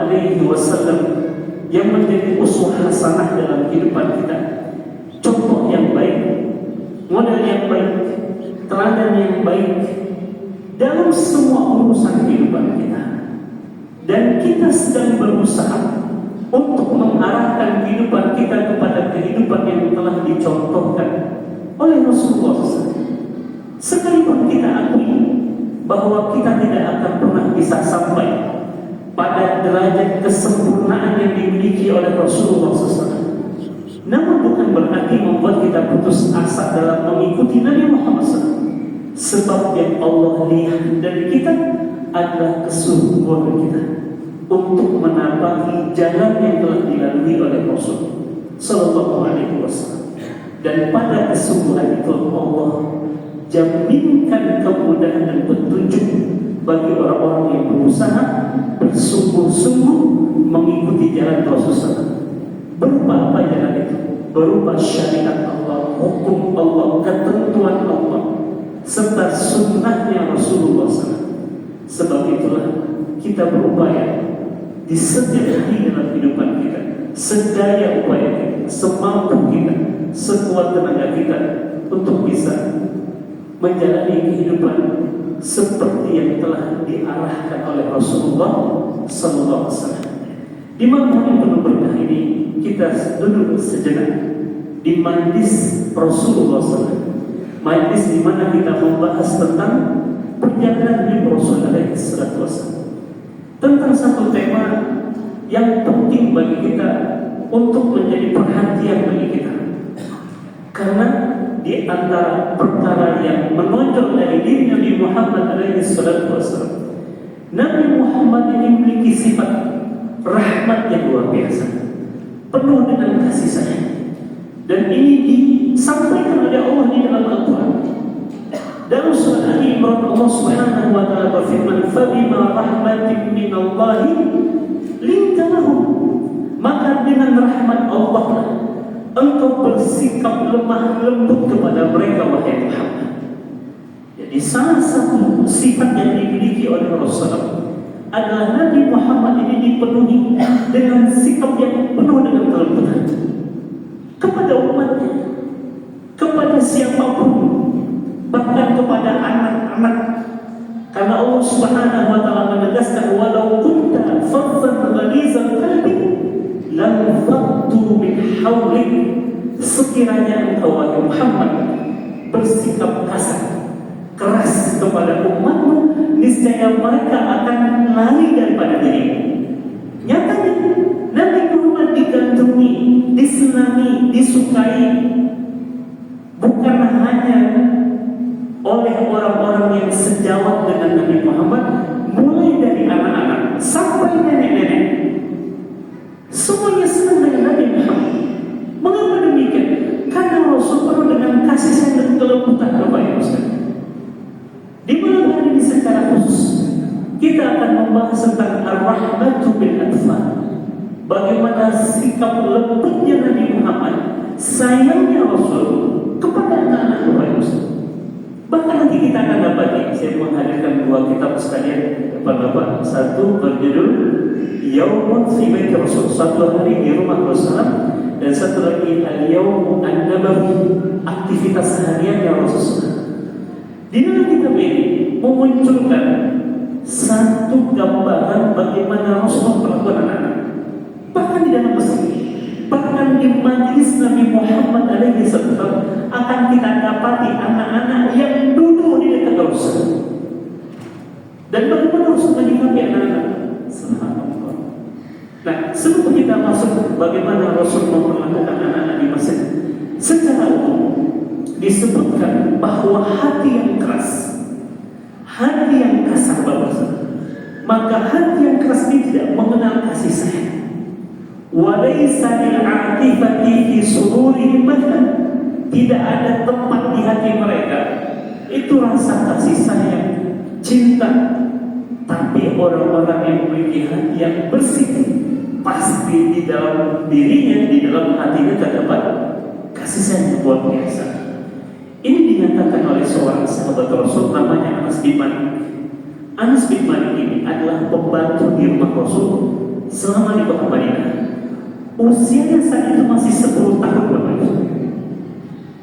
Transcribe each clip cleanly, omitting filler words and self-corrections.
alaihi wasallam yang menjadi uswah hasanah dalam kehidupan kita, contoh yang baik, model yang baik, teladan yang baik dalam semua urusan kehidupan kita. Dan kita sedang berusaha untuk mengarahkan kehidupan kita kepada kehidupan yang telah dicontohkan oleh Rasulullah SAW. Sekalipun kita akui bahwa kita tidak akan pernah bisa sampai pada derajat kesempurnaan yang dimiliki oleh Rasulullah SAW, namun bukan berarti membuat kita putus asa dalam mengikuti Nabi Muhammad SAW. Sebab yang Allah lihat dari kita adalah kesungguhan kita untuk menapaki jalan yang telah dilalui oleh Rasul Sallallahu Alaihi Wasallam. Dan pada kesungguhan itu Allah jaminkan kemudahan dan petunjuk bagi orang-orang yang berusaha bersungguh-sungguh mengikuti jalan Rasulullah. Berupa apa jalan itu? Berupa syariat Allah, hukum Allah, ketentuan Allah, serta sunnahnya Rasulullah SAW. Sebab itulah kita berupaya di setiap hari dalam kehidupan kita, sedaya upaya kita, semampu kita, sekuat tenaga kita untuk bisa menjalani kehidupan seperti yang telah diarahkan oleh Rasulullah Sallallahu Alaihi Wasallam. Di malam yang penuh berkah ini kita duduk sejenak di majlis Rasulullah SAW, majlis di mana kita membahas tentang perjalanan hidup Rasulullah SAW, tentang satu tema yang penting bagi kita untuk menjadi perhatian bagi kita. Karena di antara perkara yang menonjol dari diri Nabi Muhammad SAW, Nabi Muhammad ini memiliki sifat rahmat yang luar biasa, penuh dengan kasih sayang. Dan ini disampaikan oleh Allah di dalam Al-Quran. Dalam surah Ali Imran, Allah Subhanahu wa taala berfirman, "Fabima rahmatin minallahi linta lahum." Maka dengan rahmat Allah engkau bersikap lemah lembut kepada mereka, wahai Muhammad. Jadi salah satu sifat yang dimiliki oleh Rasulullah adalah Nabi Muhammad ini dipenuhi dengan sikap yang penuh dengan kelembutan kepada umatnya, kepada siapapun, bahkan kepada anak-anak. Karena Allah Subhanahu wa taala menegaskan, walau kunta faddan ghalizal qalbi lam faddu min hawlik. Sekiranya engkau wahai Muhammad bersikap kasar, keras kepada umatmu, niscaya mereka akan lari daripada dirimu. Nyatanya Nabi Muhammad digandrungi, disenangi, disukai bukan hanya oleh orang-orang yang sejawat dengan Nabi Muhammad, mulai dari anak-anak sampai nenek-nenek, semuanya senang dengan Nabi Muhammad. Mengapa demikian? Karena Rasul penuh dengan kasih sayang dan kelembutan kepada Rasul. Di malam hari ini secara khusus kita akan membahas tentang ar-rahmatu bil atfal. Bagaimana sikap lembutnya Nabi Muhammad, sayangnya Rasul kepada anak-anak kepada Rasul. Bahkan nanti kita akan dapati, saya menghadirkan dua kitab sekalian Bapak. Satu berjudul Yaumun fi Bait Rasul, satu hari di rumah Rasulullah, dan satu lagi Al-Yaum An-Nabawi, aktivitas sehariannya Rasulullah. Di dalam kitab ini memunculkan satu gambaran bagaimana Rasulullah melakukan anak-anak. Bahkan di dalam masjid, bahkan di majlis Nabi Muhammad SAW akan kita dapati anak-anak yang duduk di dekat Rasul. Dan bagaimana Rasul menyikapi anak-anak? Subhanallah. Nah, sebelum kita masuk bagaimana Rasul memperlakukan anak-anak di masjid, secara umum disebutkan bahwa hati yang keras, hati yang kasar, maka hati yang keras ini tidak mengenal kasih sayang. Walaysa lil'atifati fi sururihim makan, tidak ada tempat di hati mereka itu rasa kasih sayang, cinta. Tapi orang-orang yang memiliki hati yang bersih, pasti di dalam dirinya, di dalam hatinya terdapat kasih sayang yang luar biasa. Ini dinyatakan oleh seorang sahabat Rasul namanya Anas bin Malik. Anas bin Malik ini adalah pembantu di rumah Rasul selama di kota Madinah. Usianya saat itu masih 10 tahun Bapak Ibu.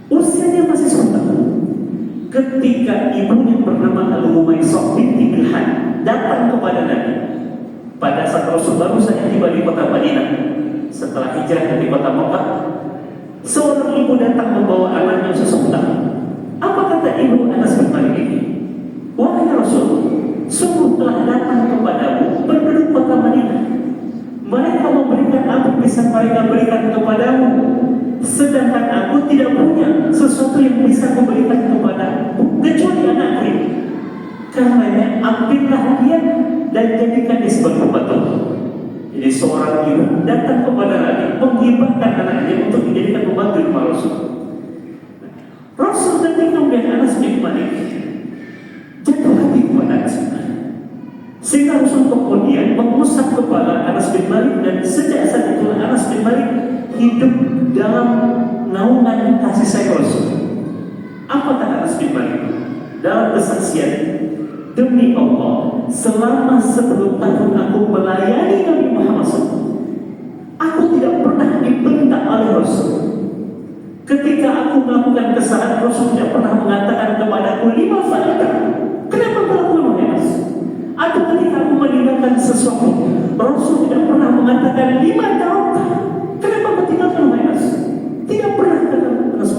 Usianya masih 10 tahun. Ketika ibunya bernama Al-Umaysah binti Milhan datang kepada Nabi pada saat Rasul baru saja tiba di kota Madinah setelah hijrah dari kota Mekah, seorang ibu datang membawa anaknya usia 10 tahun. Apa kata ibu Anas bin Malik ini? Wahai Rasul, sungguh telah datang kepadamu penduduk kota Madinah. Mereka memberikan apa yang bisa mereka berikan kepadamu, sedangkan aku tidak punya sesuatu yang bisa memberikan kepadamu kecuali anakku ini. Karenanya ambillah dia dan jadikan dia sebagai pembantu. Jadi seorang ibu datang kepada Nabi menghibahkan anaknya untuk dijadikan pembantu rumah Rasul. Rasul ketika melihat Anas bin Malik jatuh hati kepada Anas bin Malik, sehingga Rasul kemudian mengusap kepala Anas bin Malik, dan sejak saat itu Anas bin Malik hidup dalam naungan kasih sayang Rasul. Apa kata Anas bin Malik dalam kesaksian? Demi Allah, selama 10 tahun aku melayani Nabi Muhammad SAW, aku tidak pernah dibentak oleh Rasul. Ketika aku melakukan kesalahan, Rasul tidak pernah mengatakan kepadaku 5 fa'ilta, kenapa melakukan Anas? Atau ketika aku meninggalkan sesuatu, Rasul tidak pernah mengatakan 5 tahun, kenapa meninggalkan Anas? Tidak pernah kata Anas.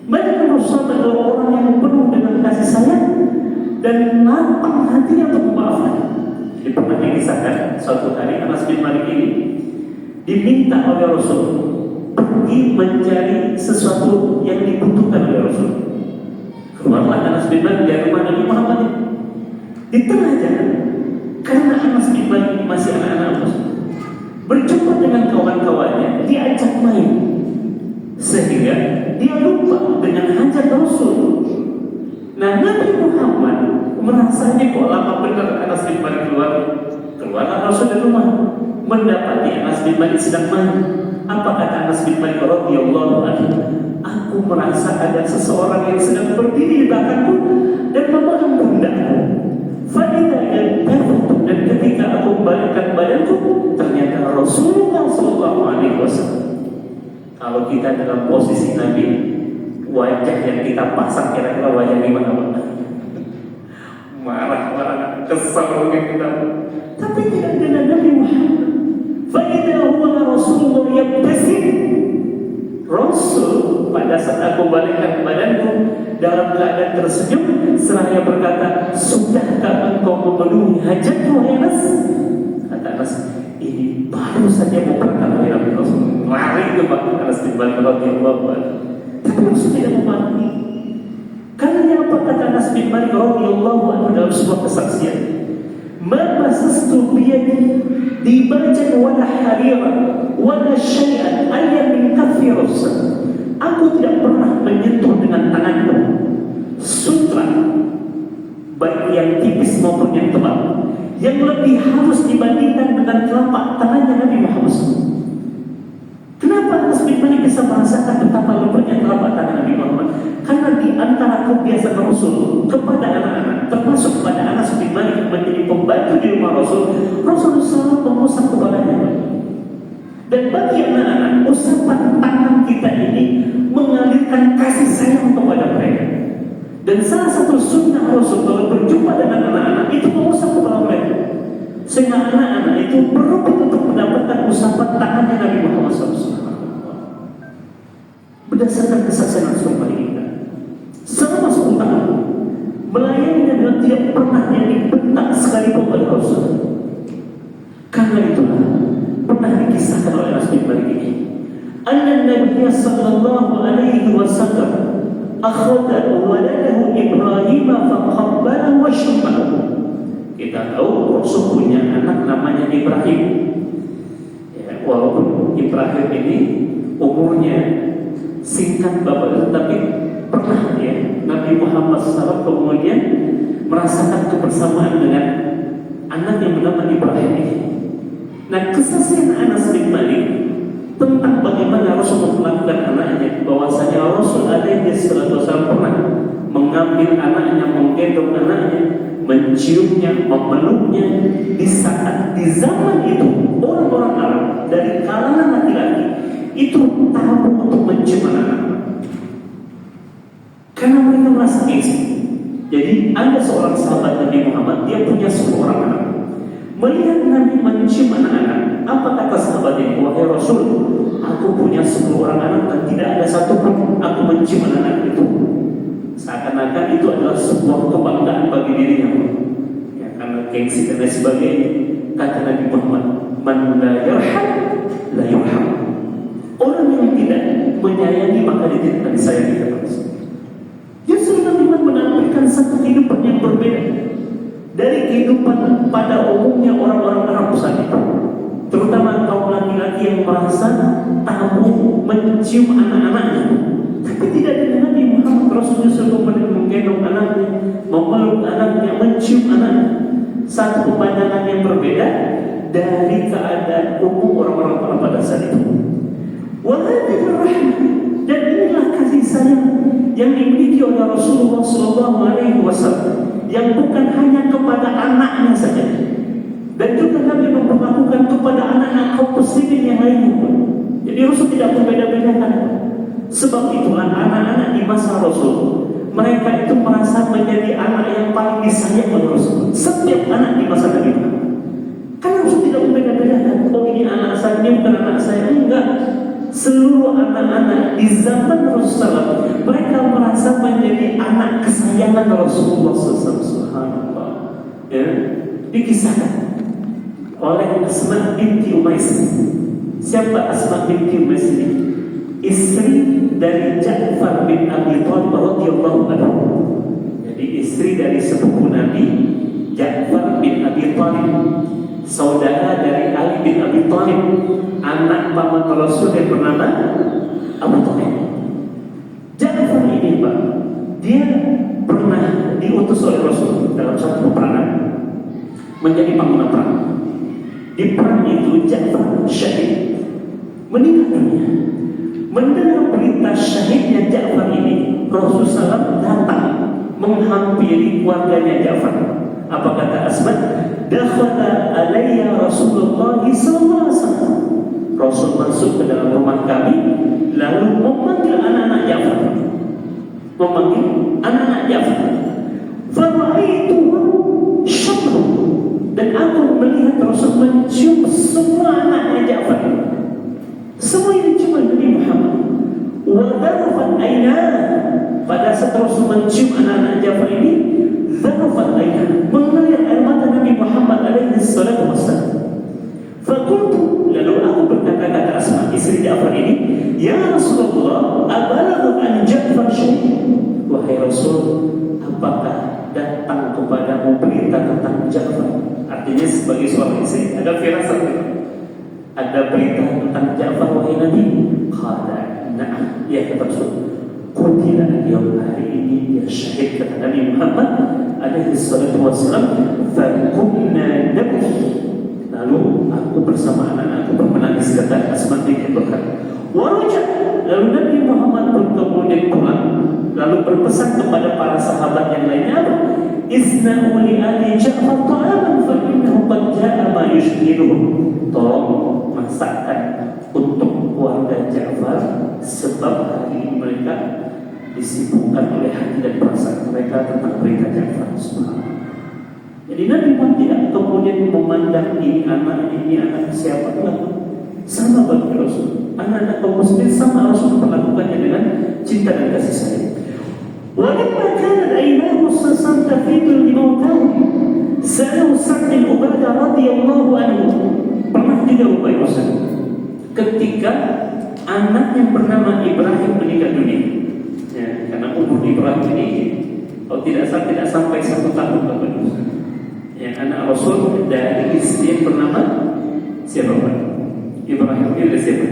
Bahkan Rasul adalah orang yang penuh dengan kasih sayang dan lapang hatinya untuk memaafkan. Jadi pernah dikisahkan suatu hari Anas bin Malik ini diminta oleh Rasul pergi mencari sesuatu yang dibutuhkan oleh Rasul. Keluarlah Anas bin Malik dari rumah Nabi Muhammad. Di tengah jalan, karena Anas bin Malik masih anak-anak Rasul, berjumpa dengan kawan-kawannya, diajak main, sehingga dia lupa dengan hajat Rasul. Nah, Nabi Muhammad merasanya kok lama benar Anas bin Malik keluarlah Rasul dari rumah, mendapati Anas bin Malik sedang main. Apa kata Anas bin Malik radhiyallahu anhu? Aku merasa ada seseorang yang sedang berdiri di belakangku dan memegang pundakku. Dan ketika aku membalikkan badanku, ternyata Rasulullah SAW. Kalau kita dalam posisi Nabi, wajah yang kita pasang kira-kira wajah gimana? Marah-marah, kesal kita. Tapi tidak dengan Nabi Muhammad. Faidah huwa Rasulullah yang bersih. Rasul pada saat aku balikkan badanku dalam keadaan tersenyum, seraya berkata, sudahkah engkau memenuhi hajatmu Anas? Kata Anas, ini baru saja mau berkata Nabi Rasul. Lari ke Anas bin Malik radhiyallahu anhu. Tapi Rasul tidak memahami. Karena apa kata Anas bin Malik radhiyallahu anhu dalam sebuah kesaksian? Ma masastu biyadi dibajan wala harira wala syai'an ayyan min kaffi Rasul. Aku tidak pernah menyentuh dengan tanganku sutra, baik yang tipis maupun yang tebal, yang lebih halus dibandingkan dengan telapak tangannya Nabi Muhammad SAW. Kenapa Anas bin Malik bisa merasakan betapa lembutnya telapak tangan Nabi Muhammad? Karena di antara kebiasaan Rasul kepada anak-anak, termasuk kepada Anas bin Malik yang menjadi pembantu di rumah Rasul, Rasul selalu mengusap kepalanya. Dan bagi anak-anak, usapan tangan kita ini mengalirkan kasih sayang kepada mereka. Dan salah satu sunnah Rasul kalau berjumpa dengan anak-anak itu mengusap kepala mereka, sehingga anak-anak itu berebut untuk mendapatkan usapan tangannya Nabi Muhammad SAW. Berdasarkan kesaksian Rasul kita, selama 10 tahun melayani dan tidak pernah yang dibentak sekalipun oleh Rasul. Karena itulah pernah dikisahkan oleh Anas bin Malik ini, anna Nabi sallallahu alaihi wasallam akhadha waladahu Ibrahim faqabbalahu wa syammahu. Kita tahu Rasul punya anak namanya Ibrahim. Ya, walaupun Ibrahim ini umurnya singkat Bapak, tetapi pernah ya Nabi Muhammad SAW kemudian merasakan kebersamaan dengan anak yang bernama Ibrahim ini. Nah, kesaksian Anas bin Malik tentang bagaimana Rasul memperlakukan anaknya, bahwasanya Rasul alaihi wasallam pernah mengambil anaknya, menggendong anaknya, menciumnya, memeluknya. Di saat di zaman itu orang-orang Arab dari kalangan laki-laki itu tabu untuk mencium anak-anak karena mereka merasa gengsi. Jadi ada seorang sahabat Nabi Muhammad, dia punya 10 orang anak. Melihat Nabi mencium anak-anak, apa kata sahabat ini? Wahai Rasul, aku punya 10 orang anak dan tidak ada satu pun aku mencium anak-anak itu. Seakan-akan itu adalah sebuah kebanggaan bagi dirinya, ya, karena gengsi dan lain sebagainya. Kata Nabi Muhammad, man la yarham la yurham. Orang yang tidak menyayangi maka dia tidak disayangi. Justru Nabi Muhammad menampilkan satu kehidupan yang berbeda dari kehidupan pada umumnya orang-orang Arab saat itu, terutama kaum laki-laki yang merasa tabu mencium anak-anaknya. Tapi tidak dengan Nabi Muhammad. Rasulullah SAW menggendong anaknya, memeluk anaknya, mencium anaknya. Satu pemandangan yang berbeda dari keadaan umum orang-orang Arab pada saat itu. Wahai rahmah, dan inilah kasih sayang yang dimiliki oleh Rasulullah SAW, yang bukan hanya kepada anaknya saja, dan juga Nabi memperlakukan kepada anak-anak kaum muslimin yang lainnya. Jadi Rasul tidak membeda-bedakan. Sebab itulah anak-anak di masa Rasul, mereka itu merasa menjadi anak yang paling disayang oleh Rasul. Setiap anak di masa Nabi, karena Rasul tidak membeda-bedakan. Oh, ini anak saya, ini bukan anak saya. Enggak. Seluruh anak-anak di zaman Rasulullah, mereka merasa menjadi anak kesayangan Rasulullah SAW. Subhanallah. Ya, dikisahkan oleh Asma binti Umais. Siapa Asma binti Umais ini? Istri dari Ja'far bin Abi Thalib radhiyallahu anhu. Jadi istri dari sepupu Nabi Ja'far bin Abi Thalib, saudara dari Ali bin Abi Thalib, anak paman Rasul yang bernama Abu Thalib. Ja'far ini, Pak, dia pernah diutus oleh Rasul dalam satu peperangan menjadi panglima perang. Di perang itu Ja'far syahid, meninggal dunia. Mendengar berita syahidnya Ja'far ini, Rasulullah SAW datang menghampiri keluarganya Ja'far. Apa kata Asma? Dakhala alayya Rasulullah sallallahu alaihi wasallam. Rasul masuk ke dalam rumah kami, lalu memanggil anak-anak Ja'far. Memanggil anak-anak Ja'far. Fara'aituhu syabru, dan aku melihat Rasul mencium semua anaknya Ja'far. Semua ini cuma Nabi Muhammad. Wa dharafat aina, pada saat Rasul mencium anak-anak Ja'far ini, dharafat aina, mengalir air mata Nabi Muhammad alaihi salatu wassalam. Fakultu, lalu aku berkata kata Asma istri Ja'far ini, ya Rasulullah, abalagha an Ja'far syai'? Wahai Rasul, apakah datang kepadamu berita tentang Ja'far? Artinya sebagai seorang istri ada firasat, ada berita tentang Ja'far wahai Nabi? Qala na'am, ya kata Rasul. Qutila al-yawm, hari ini dia syahid, kata Nabi Muhammad alaihi salatu wassalam. Fakunna nabki, lalu aku bersama anak-anakku bermenangis, kata Asma binti Bakar. Waraja, lalu Nabi Muhammad pun kemudian pulang, lalu berpesan kepada para sahabat yang lainnya, isna'u li ali Ja'far ta'aman fa innahu qad ja'a ma yushghiluhum. Tolong masakkan untuk keluarga Ja'far, sebab hari ini mereka disibukkan oleh hati dan perasaan mereka tentang berita Ja'far. Subhanallah. Jadi Nabi Muhammad tidak kemudian memandang ini anak siapa pun, sama bagi Rasul. Anak-anak kaum muslimin sama Rasul memperlakukannya dengan cinta dan kasih sayang. Walamma kanat aynahu tafidul limautahu, sa'alahu Sa'd bin Ubadah radhiyallahu anhu. Pernah juga Bapak Ibu, ketika anak yang bernama Ibrahim meninggal dunia, ya, karena umur Ibrahim ini kalau tidak sampai 1 tahun, Bapak Ibu. Yang anak Rasul dari istri yang bernama siapa? Ibrahim ini dari siapa?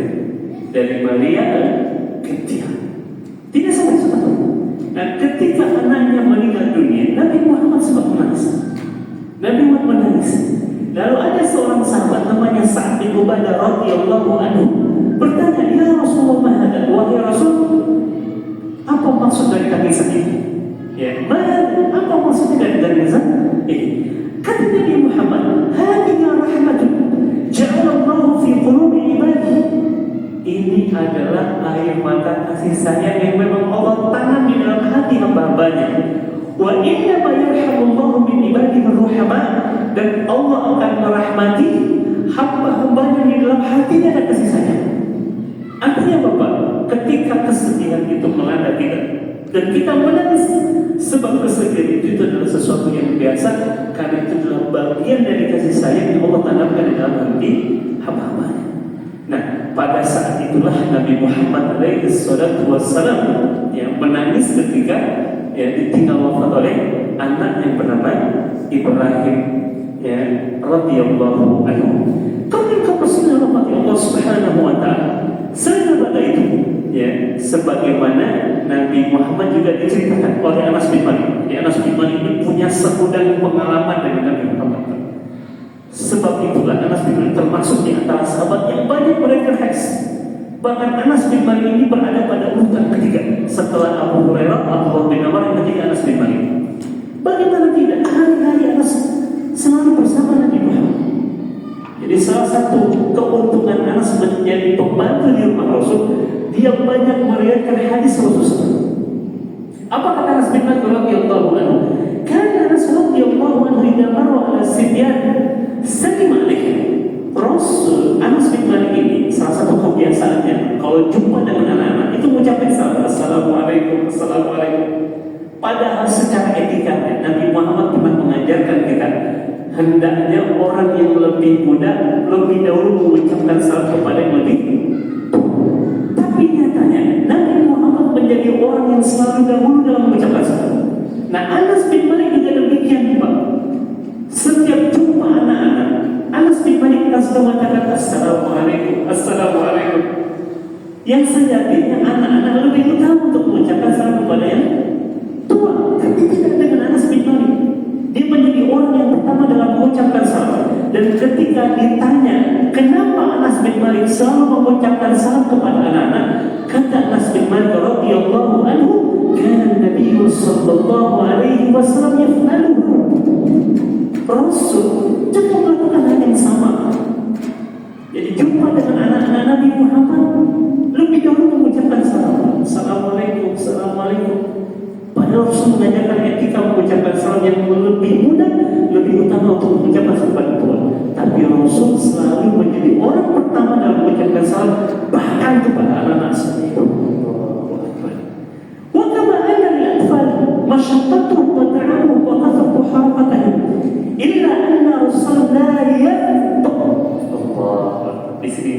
Dari Maria Ketia. Tidak sampai 1 tahun. Nah, ketika anaknya meninggal dunia, Nabi Muhammad sempat menangis. Nabi Muhammad menangis. Lalu ada seorang sahabat namanya Sa'd bin Ubadah radhiyallahu anhu bertanya, ya Rasulullah, wahai Rasul, apa maksud dari tangisan ini? Ya, apa maksudnya dari tangisan? Kata Nabi Muhammad, "Hadhihi rahmatun ja'alallahu fi qulubi ibadihi." Ini adalah air mata kasih sayang yang memang Allah tanam di dalam hati hamba-hambanya. Wa inna ma yarhamullahu min ibadihi ar-ruhama, dan Allah akan merahmati hamba-hambanya di dalam hatinya ada kasih sayang. Artinya Bapak, ketika kesedihan itu melanda kita dan kita menangis, sebab kesedihan itu adalah sesuatu yang biasa, karena itu adalah bagian dari kasih sayang yang Allah tanamkan di dalam hati hamba-hambanya. Nah, pada saat itulah Nabi Muhammad SAW yang menangis ketika ditinggal wafat oleh anak yang bernama Ibrahim radhiyallahu anhu. Ketika Rasulullah Allah Subhanahu wa taala selain pada itu, sebagaimana Nabi Muhammad juga diceritakan oleh Anas bin Malik. Anas bin Malik ini punya segudang pengalaman dengan Nabi Muhammad. Sebab itulah Anas bin Malik termasuk di antara sahabat yang banyak mereka haus. Bahkan Anas bin Malik ini berada pada urutan ketiga setelah Abu Hurairah, Abdullah bin Umar, yang ketiga Anas bin Malik. Bagaimana tidak, hari-hari Anas selalu bersama Nabi Muhammad. Jadi salah satu keuntungan Anas menjadi pembantu di rumah Rasul, dia banyak meriwayatkan hadis Rasul. Apa kata Anas bin Malik radhiyallahu anhu? Kana Anas radhiyallahu anhu idza marra ala sibyan salim alaihi. Rasul Anas bin Malik ini salah satu kebiasaannya kalau jumpa dengan anak-anak itu mengucapkan salam, assalamualaikum, assalamualaikum. Padahal secara etika Nabi Muhammad pernah mengajarkan kita, hendaknya orang yang lebih muda lebih dahulu mengucapkan salam kepada yang lebih tua. Tapi nyatanya Nabi Muhammad menjadi orang yang selalu dahulu dalam mengucapkan salam. Nah, Anas bin Malik juga demikian, Pak. Setiap jumpa anak-anak, Anas bin Malik langsung mengatakan assalamualaikum, assalamualaikum. Yang sejatinya anak-anak lebih utama untuk mengucapkan salam kepada yang tua, tapi tidak dengan Anas bin Malik. Dia menjadi orang yang pertama dalam mengucapkan salam. Dan ketika ditanya kenapa Anas bin Malik selalu mengucapkan salam kepada anak-anak, kata Anas bin Malik radhiyallahu anhu, kana Nabi sallallahu alaihi wasallam yaf'aluhu. Rasul juga melakukan hal yang sama. Jadi jumpa dengan anak-anak Nabi Muhammad lebih dahulu mengucapkan salam, assalamualaikum, assalamualaikum. Padahal Rasul mengajarkan etika mengucapkan salam yang lebih mudah, lebih utama untuk mengucapkan salam kepada Tuhan. Tapi Rasul selalu menjadi orang pertama dalam mengucapkan salam, bahkan kepada anak-anak sendiri. Wa kama anna al-atfal masyaqqatuhum wa ta'amuhum wa qasatu harakatihim illa anna Rasul la yaqta. Allah, di sini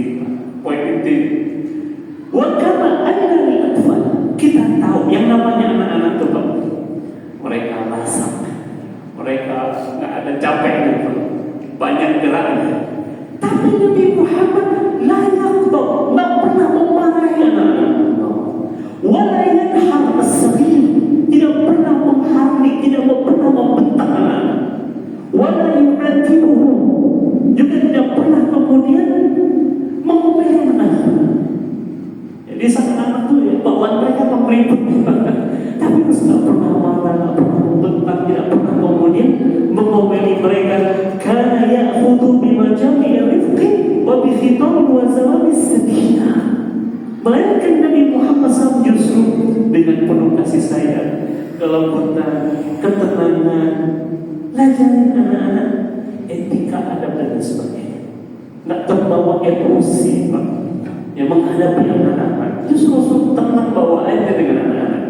poin inti. Wa kama anna al-atfal, kita tahu yang namanya anak-anak itu Pak, mereka lasak, mereka nggak ada capeknya, banyak geraknya. Tapi Nabi Muhammad la yaqta, nggak pernah memarahi anak-anak. Wala yanhar as-saghir, tidak pernah menghardik, tidak pernah membentak anak-anak. Wala yu'atibuhum, juga tidak pernah kemudian mengomeli anak-anak. Jadi sang anak itu bawaan mereka meribut, tapi terus nggak pernah marah, nggak pernah membentak, tidak pernah kemudian mengomeli mereka. Karena ya'khudhu bimajami rifqi wa bi khitam wa zawami sakinah. Melainkan Nabi Muhammad SAW justru dengan penuh kasih sayang, kelembutan, ketenangan, ngajarin anak-anak etika, adab dan sebagainya. Nggak terbawa emosi, Pak. Yang menghadapi anak-anak, justru tenang bawaannya dengan anak-anak.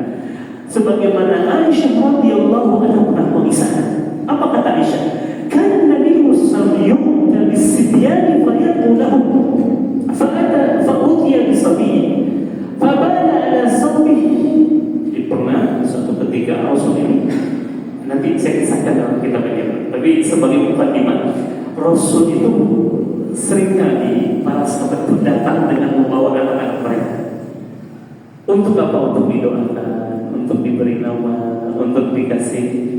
Sebagaimana Aisyah radhiyallahu anha pernah mengisahkan. Apa kata Aisyah? Kana Nabi sallallahu alaihi wasallam bis-sibyani fayaqulu fa'utiya bi-sabiy fabala ala sawbihi. Pernah suatu ketika Rasul ini, nanti saya kisahkan dalam kitab ini, tapi sebagai mukadimah, Rasul itu seringkali para sahabat itu datang dengan membawa anak-anak mereka. Untuk apa? Untuk didoakan, untuk diberi nama, untuk dikasih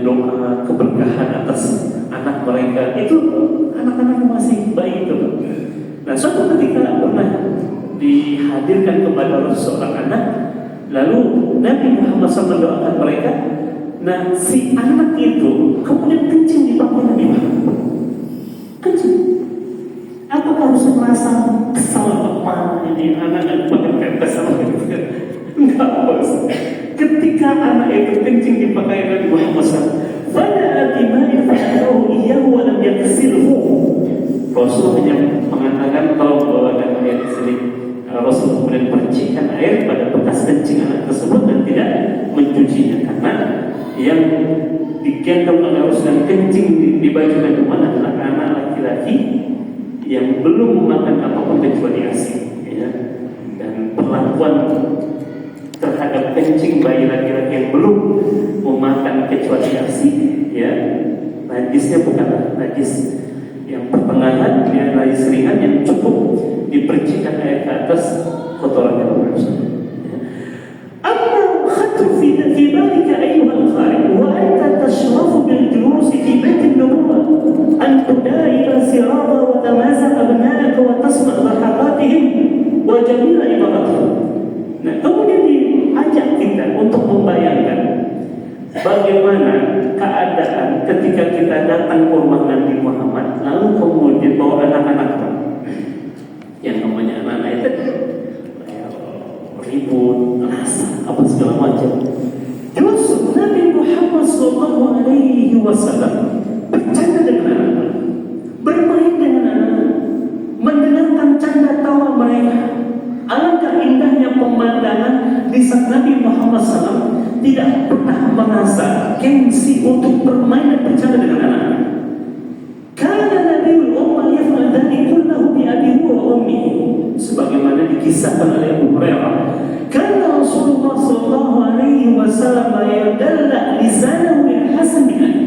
doa keberkahan atas anak mereka. Itu anak-anak masih bayi itu. Nah, suatu ketika pernah dihadirkan kepada seorang anak, lalu Nabi Muhammad SAW mendoakan mereka. Nah, si anak itu kemudian kencing di pakaian Nabi Muhammad. Kencing. Apakah Rasul merasa kesal apa ini anak pakai kesal gitu? Enggak, bos. Ketika anak itu kencing di pakaian Nabi Muhammad SAW, fala adimai fa'alahu iyyahu wa lam yaksilhu. Rasul hanya mengatakan kalau bawakan air di sini, Rasul kemudian percikan air pada bekas kencing anak tersebut dan tidak mencucinya, karena yang digendong oleh Rasul dan kencing di baju kandungan adalah anak laki-laki yang belum memakan apapun kecuali ASI, ya. Dan perlakuan terhadap kencing bayi laki-laki yang belum memakan kecuali ASI, ya, najisnya bukan najis yang pertengahan, dia najis ringan yang cukup dipercikan air ke atas kotoran yang berusaha. Amma khatu fi dhalika ayyuha al-khari wa anta tashrafu bil julus fi bait an-nubuwah an tudaira siraba wa tamazza abna'aka wa tasma' lahaqatihim wa jamila ibaratihim. Nah, kemudian diajak kita untuk membayangkan bagaimana keadaan ketika kita datang ke rumah Nabi Muhammad, lalu kemudian bawa anak-anak yang namanya anak-anak itu ribut, rasa, apa segala macam. Justru Nabi Muhammad SAW bercanda dengan anak-anak, bermain dengan anak-anak, mendengarkan canda tawa mereka. Alangkah indahnya pemandangan di saat Nabi Muhammad SAW tidak pernah merasa gengsi untuk bermain dan bercanda dengan anak-anak. Karena Nabiul Ummah yaf'al dzalika kullahu bi abihi wa ummihi, sebagaimana dikisahkan oleh Abu Hurairah. Karena Rasulullah sallallahu alaihi wasallam yadalla lisanahu lil Hasan bin Ali.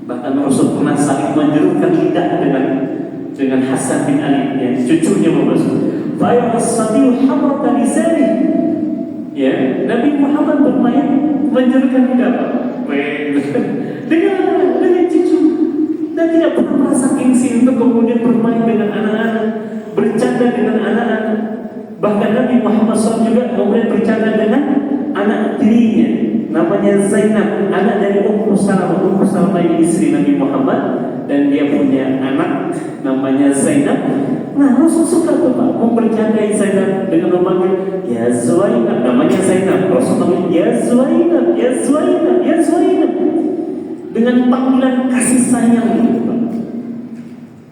Bahkan Rasul pernah saling menjerukkan lidah dengan Hasan bin Ali, yang cucunya Rasul. Fa yasbihu hamrata lisani. Ya, Nabi Muhammad bermain menjerukkan lidah dengan cucu, dan tidak pernah merasa gengsi untuk kemudian bermain dengan anak-anak, bercanda dengan anak-anak. Bahkan Nabi Muhammad SAW juga kemudian bercanda dengan anak tirinya, namanya Zainab, anak dari Ummu Salamah. Ummu Salamah ini istri Nabi Muhammad, dan dia punya anak namanya Zainab. Nah, Rasul suka tuh Pak membercandai Zainab dengan memanggil ya Zainab, namanya Zainab. Rasul memanggil ya Zainab, ya Zainab, ya Zainab, dengan panggilan kasih sayang gitu, Pak.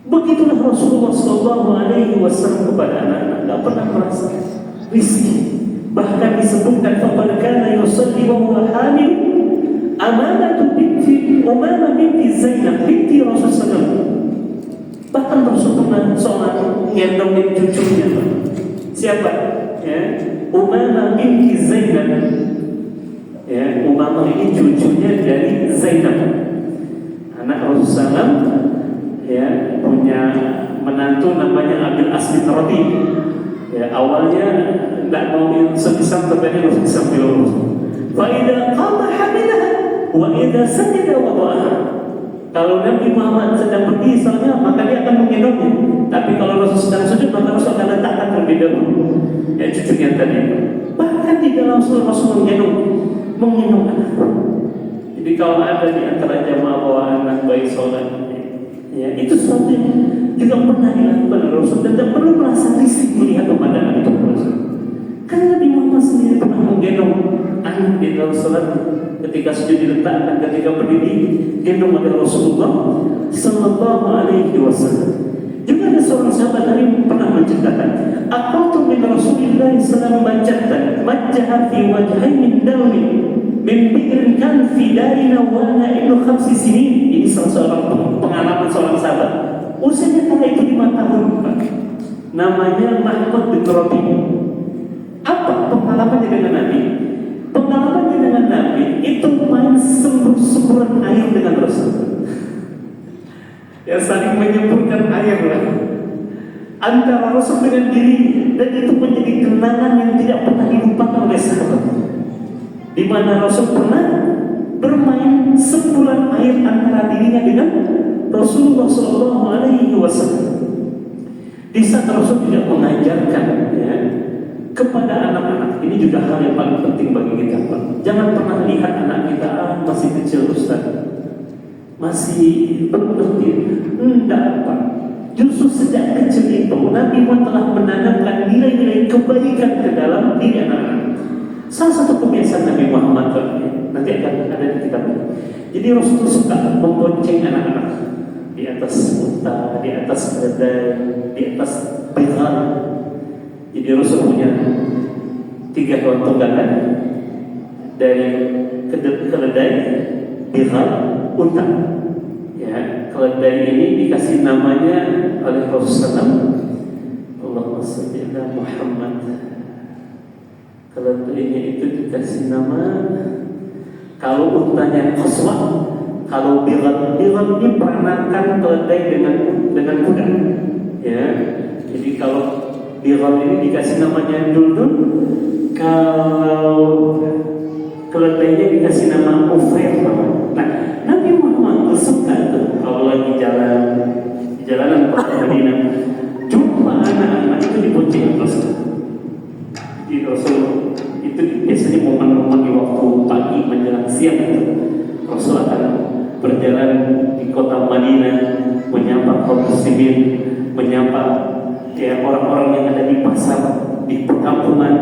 Begitulah Rasulullah SAW kepada anak-anak, tidak pernah merasa risih. Bahkan disebutkan faqad kana yusalli wa huwa hamil amanatu binti Umamah binti Zainab binti Rasulullah. Bahkan Rasul pernah sholat gendongin cucunya. Siapa? Ya, Umamah binti Zainab. Ya, Umamah ini cucunya dari Zainab, anak Rasulullah. Ya, punya menantu namanya Abil As bin Rabi. Ya, awalnya tidak mau sebisa terjadi Rasul SAW. Fa idza qama hamilah wa idza sajada wada'aha. Kalau Nabi Muhammad sedang berdiri salatnya, maka dia akan menggendongnya. Tapi kalau Rasul sedang sujud, maka Rasul akan letakkan terlebih dahulu. Ya, cucunya tadi. Bahkan di dalam sholat Rasul menggendong anak. Jadi kalau ada di antara jamaah bawa anak bayi sholat, ya, itu sesuatu yang juga pernah dilakukan oleh Rasul, dan tidak perlu merasa risih melihat pemandangan itu. Karena Nabi Muhammad sendiri pernah menggendong anak di dalam sholat, ketika sujud diletakkan, ketika berdiri gendong oleh Rasulullah Sallallahu Alaihi Wasallam. Juga ada seorang sahabat tadi pernah menceritakan, aqaltu min Rasulillah Sallallahu Alaihi Majjaha fi wajhi min dawmi min bi'rin kan fi darina wa ana ibnu 5 sinin. Ini salah seorang pengalaman seorang sahabat. Usianya kala itu 5 tahun, Pak. Namanya Mahmud bin Rabi. Apa pengalamannya dengan Nabi? Pengalamannya dengan Nabi itu main semburan air dengan Rasul. Ya, saling menyemburkan air lah antara Rasul dengan diri, dan itu menjadi kenangan yang tidak pernah dilupakan oleh sahabat. Di mana Rasul pernah bermain semburan air antara dirinya dengan Rasulullah SAW. Di saat Rasul tidak mengajarkan, ya, kepada anak-anak. Ini juga hal yang paling penting bagi kita, Pak. Jangan pernah lihat anak kita masih kecil, Ustaz, masih berpikir, enggak, Pak. Justru sejak kecil itu Nabi Muhammad telah menanamkan nilai-nilai kebaikan ke dalam diri anak-anak. Salah satu kebiasaan Nabi Muhammad, nanti akan ada di kitab. Jadi Rasul suka membonceng anak-anak di atas unta, di atas keledai, di atas bighal. Jadi Rasul punya 3 hewan tunggangan, dari keledai, bighal, unta. Ya, keledai ini dikasih namanya oleh Rasulullah. Allahumma shalli ala Muhammad. Keledainya itu dikasih nama, kalau untanya Qaswa, kalau bighal ini peranakan keledai dengan kuda. Ya, jadi kalau bighal ini dikasih namanya Duldul, kalau keledainya dikasih nama Ufair. Nah, Nabi Muhammad suka tuh kalau lagi jalan di jalanan kota Madinah, jumpa anak-anak itu dibonceng Rasul. Di Rasul itu biasanya momen-momen di waktu pagi menjelang siang itu Rasul akan berjalan di kota Madinah, menyapa kaum muslimin, menyapa ya orang-orang yang ada di pasar, di perkampungan.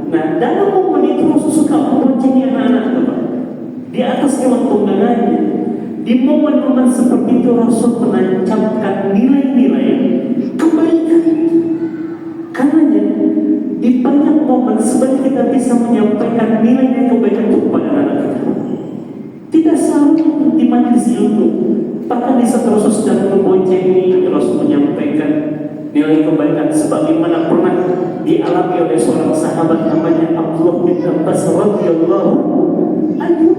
Nah, dalam momen itu Rasul suka membonceng anak-anak itu, Pak, di atas hewan tunggangannya. Di momen-momen seperti itu Rasul menancapkan nilai-nilai kebaikan. Karenanya di banyak momen sebenarnya kita bisa menyampaikan nilai-nilai kebaikan itu kepada anak kita. Tidak selalu di majelis ilmu, bahkan di saat Rasul sedang memboncengi, Rasul menyampaikan nilai kebaikan sebagaimana pernah dialami oleh seorang sahabat namanya Abdullah bin Abbas radhiyallahu anhu.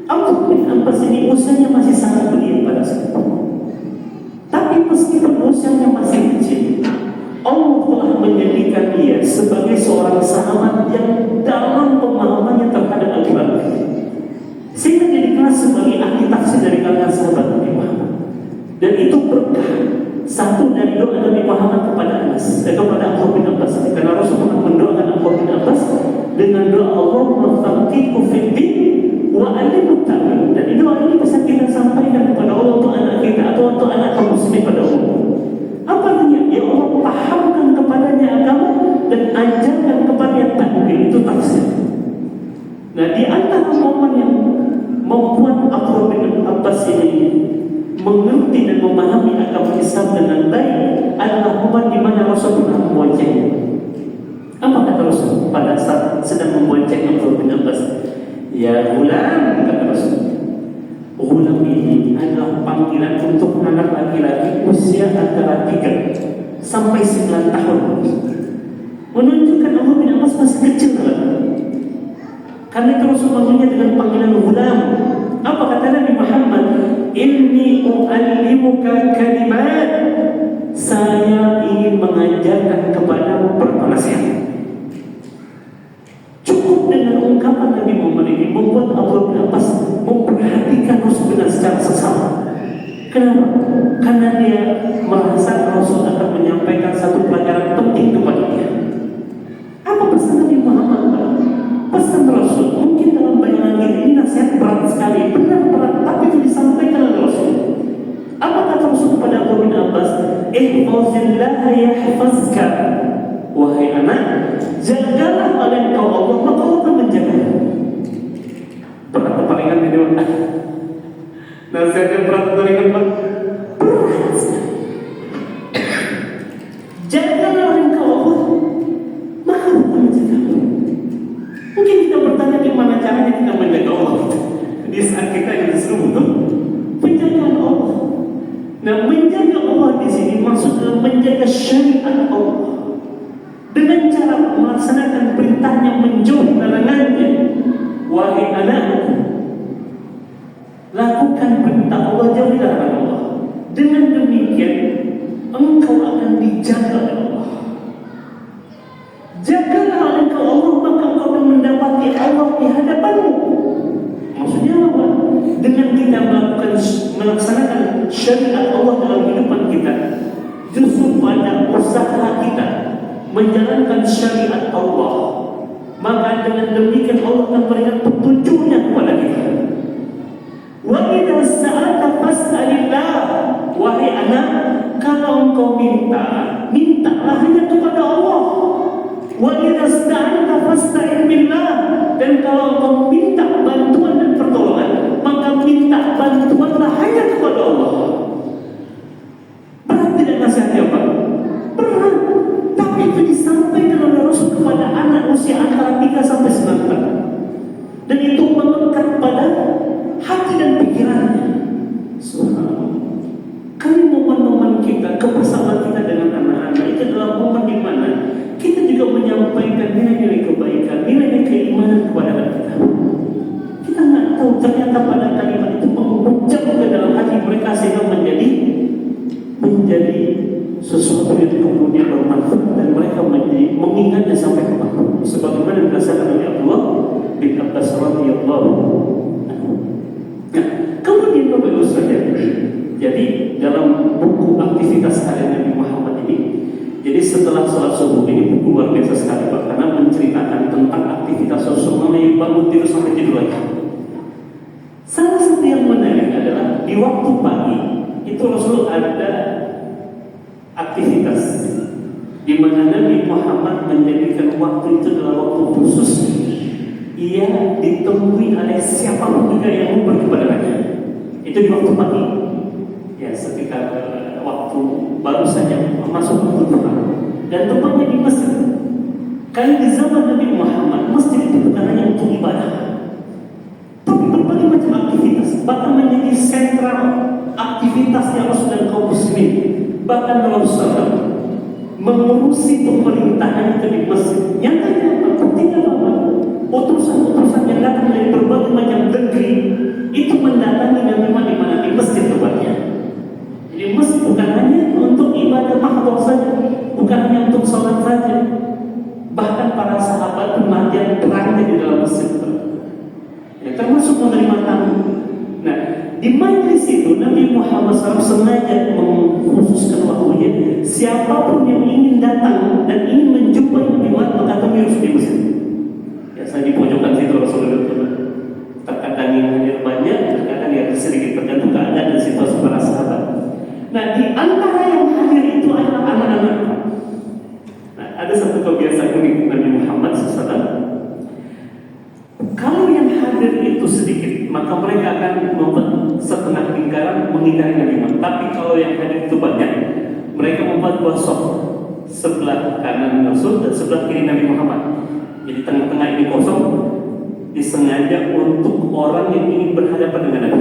Abdullah bin Abbas ini usianya masih sangat belia pada saat itu. Tapi meskipun usianya masih kecil, Allah telah menjadikan dia sebagai seorang sahabat yang dalam pemahamannya terhadap Al-Quran, sehingga dijadikan sebagai ahli tafsir dari kalangan sahabat Nabi Muhammad. Dan itu berkah satu dari doa Nabi Muhammad kepada Abdullah bin Abbas, karena Rasul pernah mendoakan Abdullah bin Abbas dengan doa Allahumma faqihu fid din wa alimhu ta'wil. Dan doa ini bisa kita sampaikan kepada Allah untuk anak kita atau untuk anak kaum muslimin pada umum. Apa artinya? Ya Allah, pahamkan kepadanya agama dan ajarkan kepadanya ta'wil, itu tafsir. Nah, di antara momen yang membuat Abdullah bin Abbas ini mengerti dan memahami agama Islam dengan baik adalah momen di mana Rasul pernah memboncengnya. Apa kata Rasul pada saat sedang membonceng Abdullah bin Abbas? Ya gulam, kata Rasul. Gulam ini adalah panggilan untuk anak laki-laki usia antara 3 sampai 9 tahun. Menunjukkan Abdullah bin Abbas masih kecil, karena itu Rasul memanggilnya dengan panggilan gulam. Apa kata Nabi Muhammad? Inni u'allimuka kalimat. Saya ingin mengajarkan kepadamu beberapa nasihat. Cukup dengan ungkapan Nabi Muhammad ini membuat Abdullah bin Abbas memperhatikan Rasul dengan secara sesama. Kenapa? Karena dia merasa Rasul akan menyampaikan satu pelajaran penting kepada dia. Apa pesan Nabi Muhammad? Pesan Rasul mungkin dalam bayangan kita ini nasihat berat sekali, benar berat, tapi itu disampaikan oleh Rasul. Apa kata Rasul kepada Abdullah bin Abbas? Ihfazillah yahfazka. Wahai anak, jagalah oleh engkau Allah, maka Allah akan menjaga. Berat apa ringan ini, Pak? Nasihatnya berat atau ringan, Pak? Berat. Jagalah oleh engkau Allah, maka Allah akan menjaga. Mungkin kita bertanya gimana caranya kita menjaga Allah di saat kita yang disuruh untuk penjagaan Allah. Nah, menjaga Allah di sini maksudnya menjaga syariat Allah dengan cara melaksanakan perintahnya, menjauhi larangannya. Wahai anak, lakukan perintah Allah, jauhi larangan Allah. Dengan demikian engkau akan dijaga oleh Allah. Jagalah engkau Allah, maka engkau akan mendapati Allah di hadapanmu. Maksudnya apa? Dengan kita melaksanakan syariat Allah dalam kehidupan kita, justru pada usaha kita menjalankan syariat Allah, maka dengan demikian Allah akan berikan petunjuknya kepada kita. Wa idza sa'alta fas'alillah, wahai anak, kalau engkau mintalah hanya kepada Allah. Wa idza sta'anta fasta'in billah, dan kalau engkau minta bantuan dan pertolongan, maka minta bantuanlah hanya kepada Allah. Berat tidak nasihatnya, Pak? Berat. Tapi itu disampaikan oleh Rasul kepada anak usia antara 3 sampai 9 tahun. Dan itu melekat pada hati dan pikirannya. Subhanallah. Kali momen-momen kita, kebersamaan kita dengan anak-anak itu adalah momen di mana kita juga menyampaikan nilai-nilai kebaikan, nilai-nilai keimanan kepada anak kita. Kita nggak tahu ternyata pada kalimat itu mengucap ke dalam hati mereka sehingga menjadi sesuatu yang kemudian bermanfaat dan mereka mengingatnya sampai kepada. Sebagaimana dirasakan oleh Abdullah bin Abbas radhiyallahu anhu. Nah, kemudian Bapak Ibu sekalian, jadi dalam buku aktivitas harian Nabi Muhammad ini, jadi setelah sholat subuh ini buku luar biasa sekali Pak, karena menceritakan tentang aktivitas Rasulullah yang bangun tidur sampai tidur lagi. Salah satu yang menarik adalah di waktu pagi itu Rasul ada aktivitas di mana Nabi Muhammad menjadikan waktu itu adalah waktu khusus. Ia ditemui oleh siapapun juga yang mau berkepadanya. Itu di waktu pagi. Ya, sekitar waktu baru saja masuk waktu duha. Dan tempatnya di Mesir. Karena di zaman Nabi Muhammad, masjid itu bukan hanya untuk ibadah, tapi berbagai macam aktivitas. Bahkan menjadi sentral aktivitasnya Rasul dan kaum muslimin. Bahkan Rasulullah mengurusi pemerintahan itu di Mesir. Nyatanya buktinya bahwa utusan-utusan yang datang dari berbagai macam negeri itu mendatangi Nabi Muhammad di masjid tempatnya. Jadi masjid bukan hanya untuk ibadah mahdhur saja, bukan hanya untuk sholat saja. Bahkan para sahabat kematian perangnya di dalam masjid itu, ya, termasuk menerima tamu. Nah, di majlis itu Nabi Muhammad SAW sengaja mengkhususkan waktunya. Siapapun yang ingin datang dan ingin menjumpai Nabi Muhammad, maka kami harus di masjid. Biasa di pojokan situ Rasulullah. Terkadang yang hadir banyak, terkadang yang sedikit, tergantung keadaan dan situasi para sahabat. Nah, di antara yang hadir itu adalah anak-anak. Nah, ada satu kebiasaan unik Nabi Muhammad SAW. Kalau yang hadir itu sedikit, maka mereka akan membuat setengah lingkaran mengitari Nabi Muhammad. Tapi kalau yang hadir itu banyak, mereka membuat dua sof, sebelah kanan Rasul dan sebelah kiri Nabi Muhammad. Jadi tengah-tengah ini kosong, disengaja untuk orang yang ingin berhadapan dengan Nabi.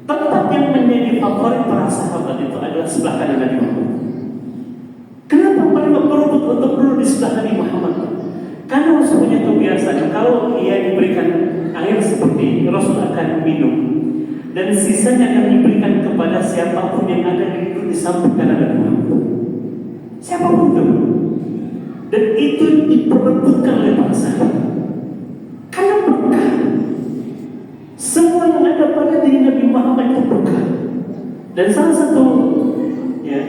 Tempat yang menjadi favorit para sahabat itu adalah sebelah kanan Nabi Muhammad. Kenapa mereka berebut untuk duduk di sebelah Nabi Muhammad? Karena Rasul punya kebiasaan, kalau ia diberikan air seperti ini, Rasul akan minum, dan sisanya akan diberikan kepada siapapun yang ada di samping kanan Nabi Muhammad. Siapapun itu. Dan itu diperebutkan oleh para sahabat. Karena berkah. Semua yang ada pada diri Nabi Muhammad itu berkah. Dan salah satu, ya,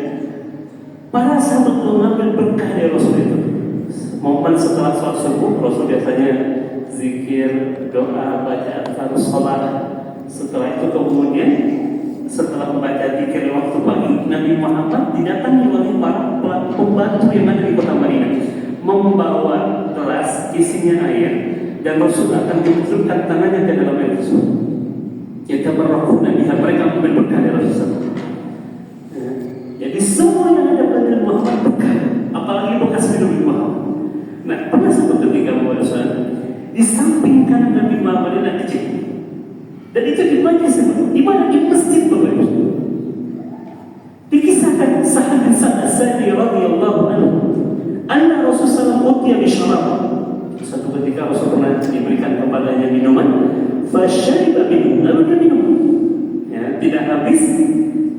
para sahabat mengambil berkah dari Rasul itu. Momen setelah sholat subuh, Rasul biasanya zikir, doa, baca harus sholat. Setelah itu kemudian, setelah membaca zikir waktu pagi, Nabi Muhammad didatangi oleh para pembantu yang ada di kota Madinah, membawa gelas isinya air, dan Rasul akan menunjukkan tangannya ke dalam air tersebut. Kita berrohkan dan mereka mengambil berkah dari Rasul. Jadi semua yang ada pada Nabi Muhammad berkah, apalagi bekas minum Nabi Muhammad. Nah, pernah satu ketika di samping kanan Nabi Muhammad ada kecil, dan itu di mana di masjid Bapak. Dikisahkan sahabat Sa'di radhiyallahu anhu, anna Rasulullah utiya bi syarab. Satu ketika Rasul pernah diberikan kepadanya minuman, fasyariba minhu, lalu dia minum. Ya, tidak habis.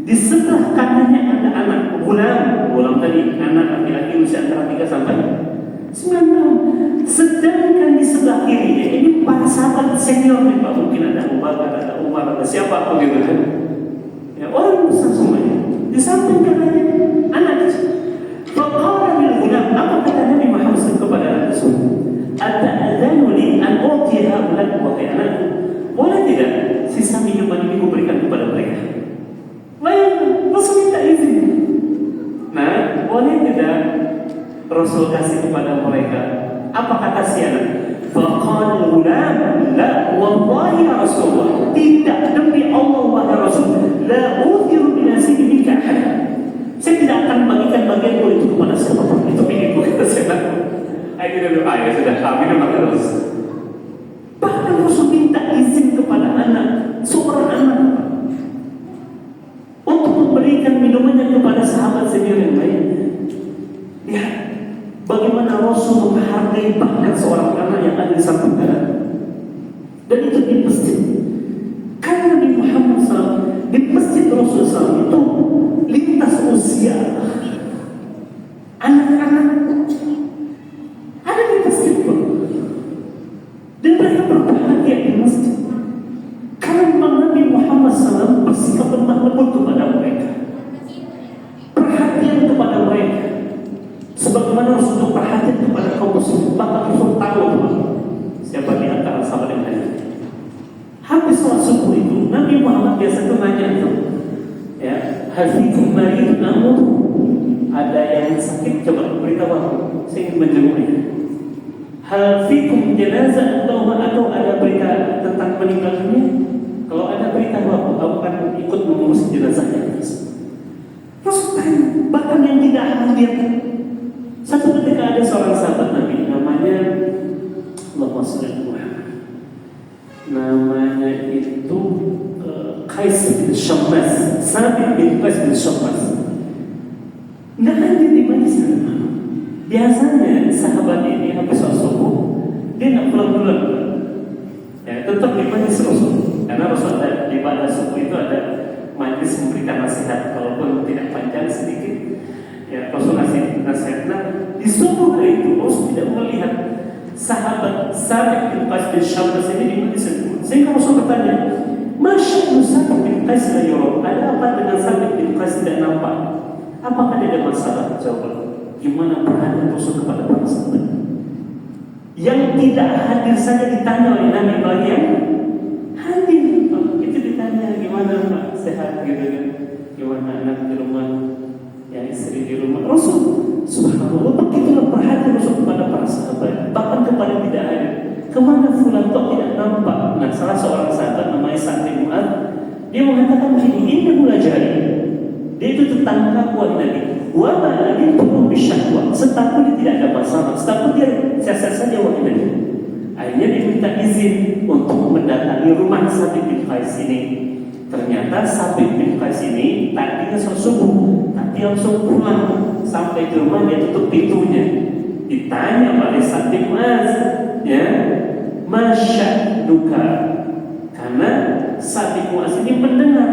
Di sebelah kanannya ada anak gulam tadi, anak laki-laki usia antara 3 sampai 9 tahun. Sedangkan di sebelah kirinya ini para sahabat senior nih Pak, mungkin ada Abu Bakar, ada Umar, ada siapa pun gitu kan. Ya, orang besar semuanya. Di samping kanannya anak kecil. Faqala lil gulam, boleh tidak Rasul kasih kepada mereka? Apa kata si anak? Faqala al-ghulam, la wallahi ya Rasulullah, tidak, demi Allah wahai Rasul, la uthiru bi nasibi minka ahad. Saya tidak akan bagikan bagianku itu kepada siapapun. Itu milikku, kata si anak. Akhirnya ya sudah, kami maka terus. Bahkan Rasul minta izin kepada anak, seorang anak, untuk memberikan minumannya kepada sahabat sendiri yang lain. Lihat bagaimana Rasul menghargai bahkan seorang anak yang ada di samping kanan. Dan itu di masjid. Karena Nabi Muhammad SAW di masjid Rasul SAW itu lintas usia, anak-anak ada di masjid pun. Dan mereka berbahagia di masjid. Karena memang Nabi Muhammad SAW bersikap lemah lembut kepada mereka, perhatian kepada mereka. Sebagaimana Rasul perhatian kepada kaum muslimin, bahkan Rasul tahu siapa di antara sahabat yang lain. Habis sholat subuh itu, Nabi Muhammad biasa tuh nanya itu, ya, hafikum marid namun ada yang sakit, coba beritahu aku, saya ingin menjenguknya. Hafikum jenazah atau ada berita tentang meninggal dunia? Kalau ada berita aku akan ikut mengurus jenazahnya. Rasul tanya, bahkan yang tidak hadir. Satu ketika ada seorang sahabat Nabi namanya Allahumma shalli ala Muhammad. Namanya itu Qais bin Shammas, Sabit bin Qais bin Shammas. Nggak hadir di majlis. Biasanya sahabat ini habis sholat subuh dia nggak pulang duluan, ya tetap di majlis Rasul. Karena Rasul ada di pada subuh itu ada majlis memberikan nasihat, walaupun tidak panjang sedikit. Ya, Rasul ngasih nasihat. Nah, di subuh hari itu Rasul tidak melihat sahabat Sabit bin Qais bin Shammas ini di majlis itu. Sehingga Rasul bertanya, Masya Sabit bin Qais la yura, ada apa dengan Sabit bin Qais tidak nampak? Apakah ada masalah? Jawab. Gimana perhatian Rasul kepada para sahabat? Yang tidak hadir saja ditanya oleh Nabi, bagi yang hadir itu ditanya gimana Pak, sehat gitu kan? Gimana anak di rumah? Ya istri di rumah. Rasul subhanallah begitulah perhatian Rasul kepada para sahabat, bahkan kepada tidak hadir. Kemana fulan kok tidak nampak? Nah, salah seorang sahabat namanya Sa'd bin Mu'adz, dia mengatakan begini, ini mulai jari. Dia itu tetangga kuat Nabi. Wa ma'adin turun bisyakwa, setahu dia tidak ada masalah, setahu dia siasat saja wahai Nabi. Akhirnya dia minta izin untuk mendatangi rumah Sabit bin Qais ini. Ternyata Sabit bin Qais ini tadinya sholat subuh, tapi langsung pulang. Sampai di rumah dia tutup pintunya. Ditanya oleh Sa'd bin Mu'adz, ya, Masya duka. Karena Sa'd bin Mu'adz ini mendengar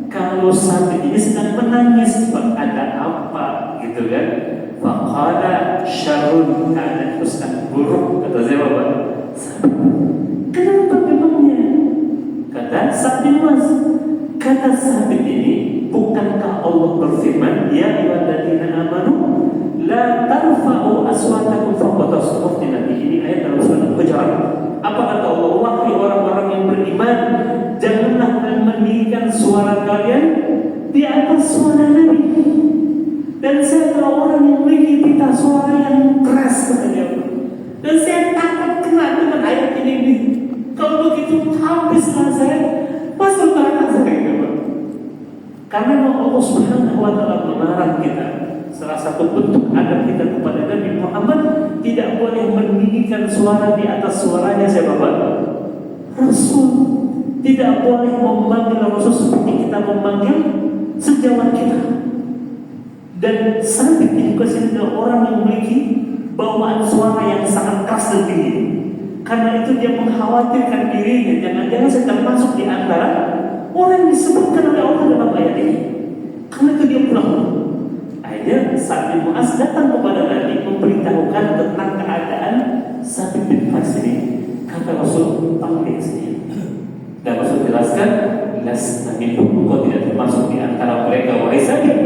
kalau Sabit ini sedang menangis, ada apa gitu kan? Faqala syarrun, ada urusan buruk, kata saya Bapak. Kenapa memangnya? Kata Sa'd bin Mu'adz, kata Sabit ini, bukankah Allah berfirman, ya ayyuhalladzina amanu la tarfa'u aswatakum fawqa sawti Nabi. Ini ayat dalam surah Al-Hujurat. Apa kata Allah? Wahai orang-orang yang beriman, janganlah kalian meninggikan suara kalian di atas suara Nabi. Dan saya adalah orang yang memiliki pita suara yang keras katanya. Dan saya takut kena dengan ayat ini. Kalau begitu habislah saya masuk neraka saya. Karena Allah Subhanahu wa taala melarang kita. Salah satu bentuk adab kita kepada Nabi Muhammad, tidak boleh meninggikan suara di atas suaranya siapa Bapak? Rasul. Tidak boleh memanggil Rasul seperti kita memanggil sejawat kita. Dan Sabit bin Qais adalah orang yang memiliki bawaan suara yang sangat keras dan tinggi. Karena itu dia mengkhawatirkan dirinya jangan-jangan sedang masuk di antara orang yang disebutkan oleh Allah dalam ayat ini. Karena itu dia pulang. Akhirnya Sa'd bin Mu'adz datang kepada Nabi memberitahukan tentang keadaan Sabit bin Qais ini. Kata Rasul, panggil sini. Dan Rasul jelaskan, las Nabi pun kau tidak termasuk di antara mereka wahai Sabit.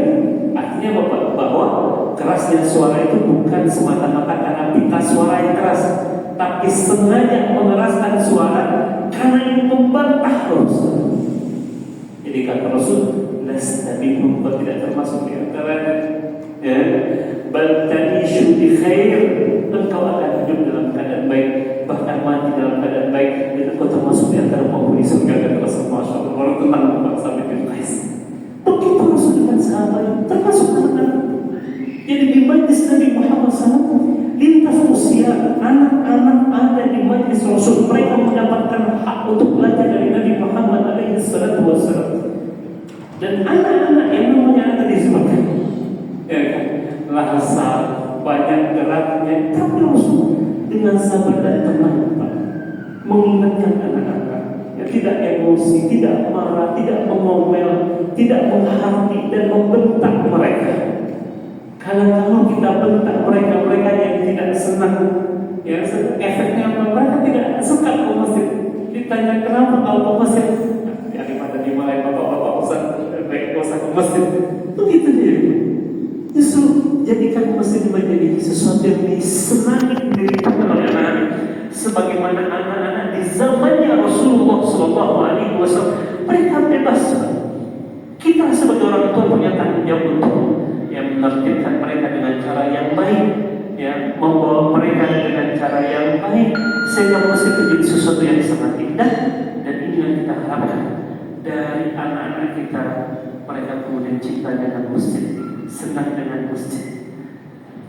Artinya bahwa kerasnya suara itu bukan semata-mata karena pita suara yang keras, tapi sengaja mengeraskan suara karena ingin membantah Rasul. Jadi kata Rasul, las Nabi pun kau tidak termasuk di antara, ya, bal ta'ishu bi khair, engkau akan hidup dalam keadaan baik, bahkan mati dalam keadaan baik, dan engkau termasuk di antara penghuni surga. Dan Rasulullah SAW baru tentang Muhammad Sabit bin Qais. Begitu Rasul dengan sahabat termasuk anak-anak. Jadi di majlis Nabi Muhammad SAW lintas usia, anak-anak ada di majlis Rasul, mereka mendapatkan hak untuk belajar dari Nabi Muhammad SAW. Dan anak-anak yang namanya ada disebutkan, ya kan, lahasa banyak geraknya, tapi Rasul dengan sabar dan tenang mengingatkan anak-anak, ya, tidak emosi, tidak marah, tidak mengomel, tidak menghakimi dan membentak mereka. Karena kalau kita bentak mereka, mereka yang tidak senang, ya, efeknya apa? Mereka tidak suka ke masjid. Ditanya kenapa kalau ke masjid? Daripada dimarahin bapak-bapak ustaz, baik usah ke masjid. Begitu dia. Justru jadikan masjid menjadi sesuatu yang disenangi dirikan oleh anak-anak. Sebagaimana anak-anak di zamannya Rasulullah SAW, mereka bebas. Kita sebagai orang tua punya tanggung jawab untuk yang menertibkan mereka dengan cara yang baik, ya, membawa mereka dengan cara yang baik sehingga masjid menjadi sesuatu yang sangat indah. Dan ini yang kita harapkan dari anak-anak kita, mereka kemudian cinta dengan masjid, senang dengan masjid,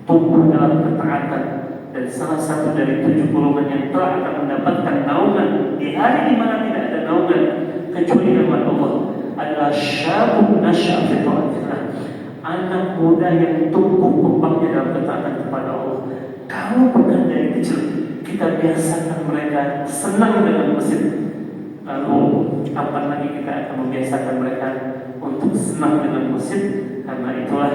tumbuh dalam ketaatan. Dan salah satu dari 7 golongan yang telah akan mendapatkan naungan di hari di mana tidak ada naungan kecuali nama Allah adalah syabun nasya' fi ta'atillah, anak muda yang tumbuh kembangnya dalam ketaatan kepada Allah. Kalau bukan dari kecil kita biasakan mereka senang dengan masjid, lalu kapan lagi kita akan membiasakan mereka untuk senang dengan masjid? Karena itulah,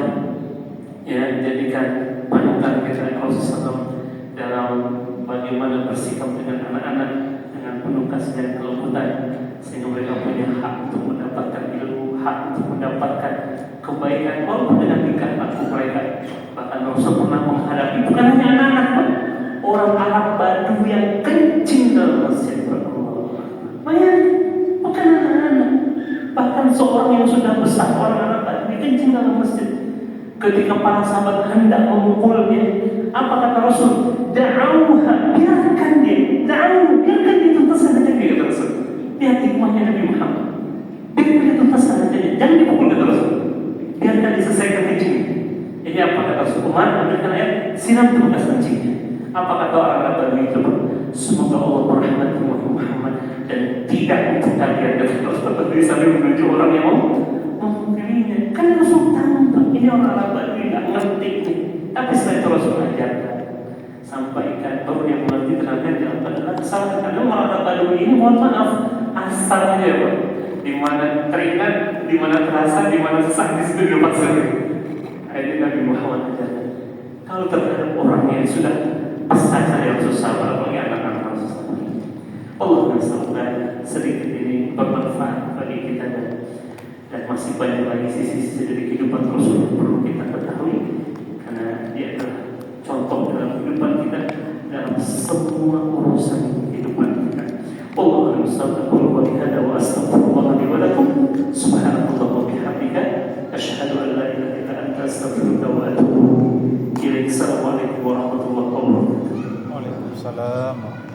ya, jadikan panutan kita Rasulullah dalam bagaimana bersikap dengan anak-anak dengan penuh kasih dan kelembutan, sehingga mereka punya hak untuk mendapatkan ilmu, hak untuk mendapatkan kebaikan walaupun dengan tingkah laku mereka. Bahkan Rasul pernah menghadapi bukan hanya anak-anak, orang Arab Badu yang kencing dalam masjid. Bayangkan, bukan anak-anak, bahkan seorang yang sudah besar, orang Arab Badu kencing dalam masjid. Ketika para sahabat hendak memukulnya, apa kata Rasul? Da'auha, biarkan dia tuntas saja, kata Rasul. Lihat hikmahnya Nabi Muhammad. Biarkan dia tuntas saja, jangan dipukul, kata Rasul. Biarkan diselesaikan kencing. Ini apa kata Rasul? Umar ambilkan air, siram ke bekas kencingnya. Apa kata orang Arab itu? Semoga Allah merahmati Muhammad dan tidak untuk kalian, kata Rasul. Tapi sambil menuju orang yang mau memukilinya. Kan Rasul tahu ini orang Arab tidak ngerti. Tapi setelah itu Rasul ajarkan, sampaikan, baru yang mengerti terangkan dalam adalah kesalahan. Karena orang Arab ini, mohon maaf, asalnya ya Pak, di mana teringat, di mana terasa, di mana sesak, di situ dapat sering. Ini Nabi Muhammad ajarkan. Kalau terhadap orang yang sudah saja yang susah, apalagi anak-anak yang susah. Allah semoga sedikit ini bermanfaat bagi kita, dan masih banyak lagi sisi-sisi dari kehidupan Rasul yang perlu kita ketahui, karena dia adalah contoh dalam kehidupan kita dalam semua urusan kehidupan kita. Allahu subhanahu wa ta'ala wa astaghfirullah li wa lakum subhanallahi wa bihamdika asyhadu an la ilaha illa anta astaghfiruka wa atubu ilaik. Assalamualaikum warahmatullahi wabarakatuh. Waalaikumsalam.